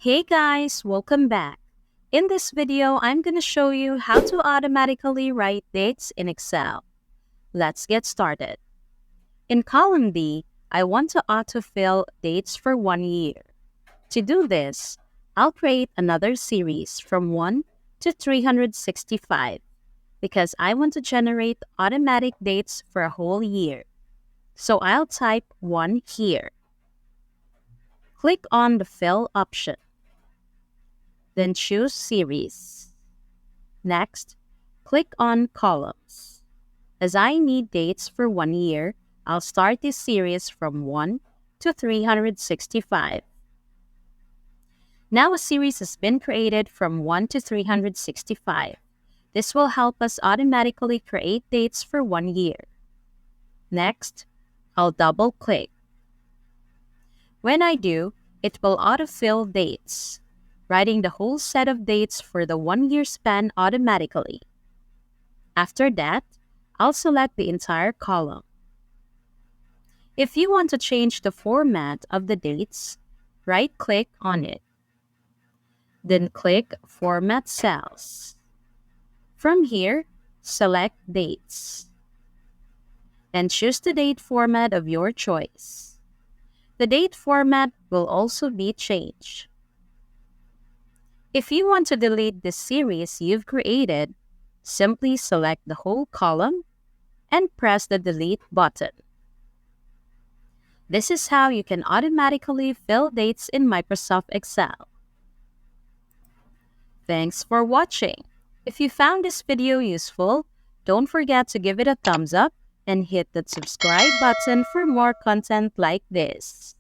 Hey guys, welcome back. In this video, I'm going to show you how to automatically write dates in Excel. Let's get started. In column D, I want to autofill dates for 1 year. To do this, I'll create another series from 1 to 365 because I want to generate automatic dates for a whole year. So I'll type 1 here. Click on the Fill option. Then choose Series. Next, click on Columns. As I need dates for 1 year, I'll start this series from 1 to 365. Now a series has been created from 1 to 365. This will help us automatically create dates for 1 year. Next, I'll double-click. When I do, it will autofill dates, writing the whole set of dates for the 1 year span automatically. After that, I'll select the entire column. If you want to change the format of the dates, right-click on it. Then click Format Cells. From here, select Dates. And choose the date format of your choice. The date format will also be changed. If you want to delete the series you've created, simply select the whole column and press the Delete button. This is how you can automatically fill dates in Microsoft Excel. Thanks for watching. If you found this video useful, don't forget to give it a thumbs up and hit that subscribe button for more content like this.